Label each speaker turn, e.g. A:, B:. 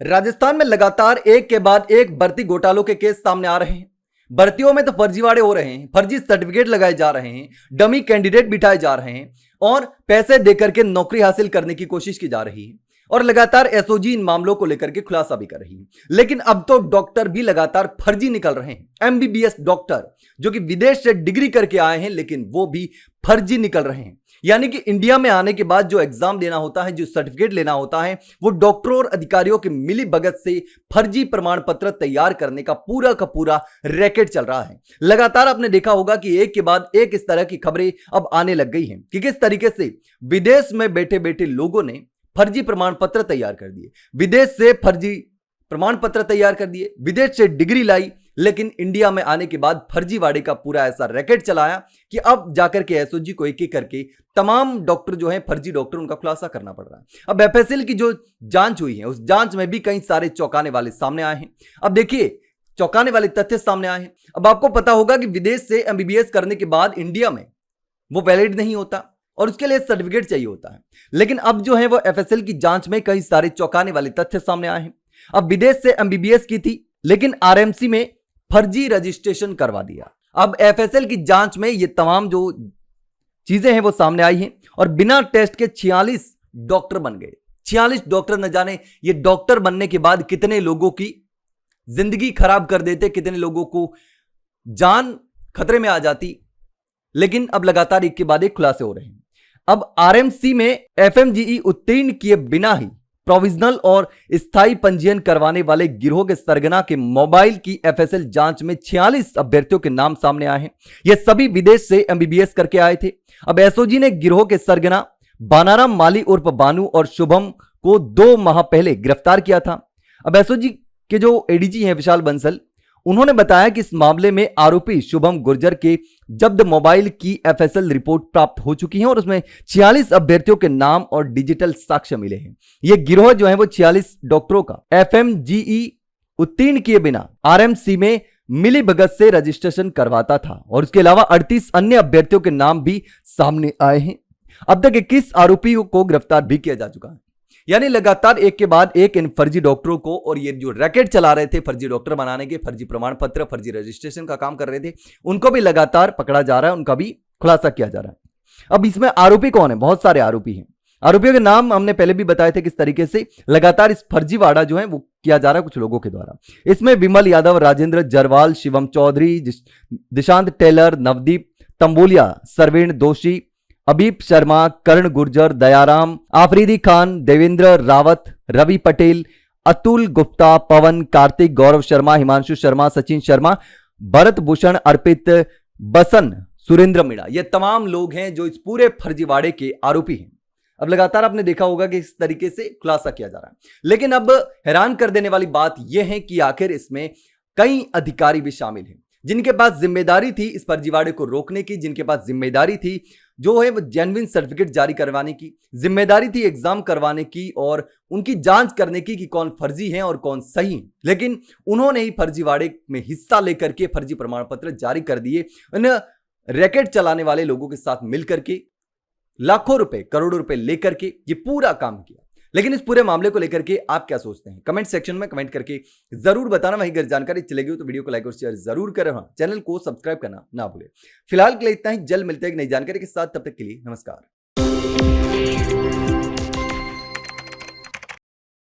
A: राजस्थान में लगातार एक के बाद एक भर्ती घोटालों के केस सामने आ रहे हैं। भर्तियों में तो फर्जीवाड़े हो रहे हैं, फर्जी सर्टिफिकेट लगाए जा रहे हैं, डमी कैंडिडेट बिठाए जा रहे हैं और पैसे देकर के नौकरी हासिल करने की कोशिश की जा रही है और लगातार एसओजी इन मामलों को लेकर के खुलासा भी कर रही है। लेकिन अब तो डॉक्टर भी लगातार फर्जी निकल रहे हैं। एमबीबीएस डॉक्टर जो कि विदेश से डिग्री करके आए हैं, लेकिन वो भी फर्जी निकल रहे हैं। यानी कि इंडिया में आने के बाद जो एग्जाम देना होता है, जो सर्टिफिकेट लेना होता है, वो डॉक्टरों और अधिकारियों की मिली भगत से फर्जी प्रमाण पत्र तैयार करने का पूरा रैकेट चल रहा है। लगातार आपने देखा होगा कि एक के बाद एक इस तरह की खबरें अब आने लग गई हैं कि किस तरीके से विदेश में बैठे बैठे लोगों ने फर्जी प्रमाण पत्र तैयार कर दिए, विदेश से फर्जी प्रमाण पत्र तैयार कर दिए, विदेश से डिग्री लाई, लेकिन इंडिया में आने के बाद फर्जीवाड़े का पूरा ऐसा रैकेट चलाया कि अब जाकर के एसओजी को एक एक करके तमाम डॉक्टर जो हैं फर्जी डॉक्टर, उनका खुलासा करना पड़ रहा है। अब एफएसएल की जो जांच हुई है, उस जांच में भी कई सारे चौंकाने वाले सामने आए हैं। अब देखिए, चौंकाने वाले तथ्य सामने आए हैं। अब आपको पता होगा कि विदेश से एमबीबीएस करने के बाद इंडिया में वो वैलिड नहीं होता और उसके लिए सर्टिफिकेट चाहिए होता है। लेकिन अब जो है वो एफएसएल की जांच में कई सारे चौंकाने वाले तथ्य सामने आए हैं। अब विदेश से एमबीबीएस की थी, लेकिन आरएमसी में फर्जी रजिस्ट्रेशन करवा दिया। अब एफएसएल की जांच में ये तमाम जो चीजें हैं वो सामने आई हैं और बिना टेस्ट के 46 डॉक्टर बन गए। 46 डॉक्टर, न जाने ये डॉक्टर बनने के बाद कितने लोगों की जिंदगी खराब कर देते, कितने लोगों को जान खतरे में आ जाती। लेकिन अब लगातार एक के बाद एक खुलासे हो रहे हैं। अब आरएमसी में एफएमजीई उत्तीर्ण किए बिना ही प्रोविजनल और स्थायी पंजीयन करवाने वाले गिरोह के सरगना के मोबाइल की एफएसएल जांच में 46 अभ्यर्थियों के नाम सामने आए हैं। ये सभी विदेश से एमबीबीएस करके आए थे। अब एसओजी ने गिरोह के सरगना बानाराम माली उर्फ बानू और शुभम को 2 माह पहले गिरफ्तार किया था। अब एसओजी के जो एडीजी हैं विशाल बंसल, उन्होंने बताया कि इस मामले में आरोपी शुभम गुर्जर के जब्त मोबाइल की एफएसएल रिपोर्ट प्राप्त हो चुकी है और उसमें 46 अभ्यर्थियों के नाम और डिजिटल साक्ष्य मिले हैं। यह गिरोह जो है वो 46 डॉक्टरों का एफएमजीई उत्तीर्ण किए बिना आरएमसी में मिली भगत से रजिस्ट्रेशन करवाता था और उसके अलावा 38 अन्य अभ्यर्थियों के नाम भी सामने आए हैं। अब तक 21 आरोपियों को गिरफ्तार भी किया जा चुका है। यानी लगातार एक के बाद एक इन फर्जी डॉक्टरों को, और ये जो रैकेट चला रहे थे फर्जी डॉक्टर बनाने के, फर्जी प्रमाण पत्र, फर्जी रजिस्ट्रेशन का काम कर रहे थे, उनको भी लगातार पकड़ा जा रहा है, उनका भी खुलासा किया जा रहा है। अब इसमें आरोपी कौन है? बहुत सारे आरोपी हैं। आरोपियों के नाम हमने पहले भी बताए थे किस तरीके से लगातार इस फर्जीवाड़ा जो है वो किया जा रहा है कुछ लोगों के द्वारा। इसमें विमल यादव, राजेंद्र जरवाल, शिवम चौधरी, दिशांत टेलर, नवदीप तंबोलिया, सरवेण दोषी, अबीप शर्मा, कर्ण गुर्जर, दयाराम, आफरीदी खान, देवेंद्र रावत, रवि पटेल, अतुल गुप्ता, पवन, कार्तिक, गौरव शर्मा, हिमांशु शर्मा, सचिन शर्मा, भरत भूषण, अर्पित, बसन, सुरेंद्र मीणा, ये तमाम लोग हैं जो इस पूरे फर्जीवाड़े के आरोपी हैं। अब लगातार आपने देखा होगा कि इस तरीके से खुलासा किया जा रहा है। लेकिन अब हैरान कर देने वाली बात यह है कि आखिर इसमें कई अधिकारी भी शामिल हैं जिनके पास जिम्मेदारी थी इस फर्जीवाड़े को रोकने की, जिनके पास जिम्मेदारी थी जो है वो जेन्युइन सर्टिफिकेट जारी करवाने की, जिम्मेदारी थी एग्जाम करवाने की और उनकी जांच करने की कि कौन फर्जी है और कौन सही है। लेकिन उन्होंने ही फर्जीवाड़े में हिस्सा लेकर के फर्जी प्रमाण पत्र जारी कर दिए। इन रैकेट चलाने वाले लोगों के साथ मिलकर के लाखों रुपए, करोड़ों रुपए लेकर के ये पूरा काम किया। लेकिन इस पूरे मामले को लेकर के आप क्या सोचते हैं? कमेंट सेक्शन में कमेंट करके जरूर बताना। वहीं अगर जानकारी चलेगी तो वीडियो को लाइक और शेयर जरूर करें। हाँ, चैनल को सब्सक्राइब करना ना भूलें। फिलहाल के लिए इतना ही, जल्द मिलते हैं एक नई जानकारी के साथ। तब तक के लिए नमस्कार।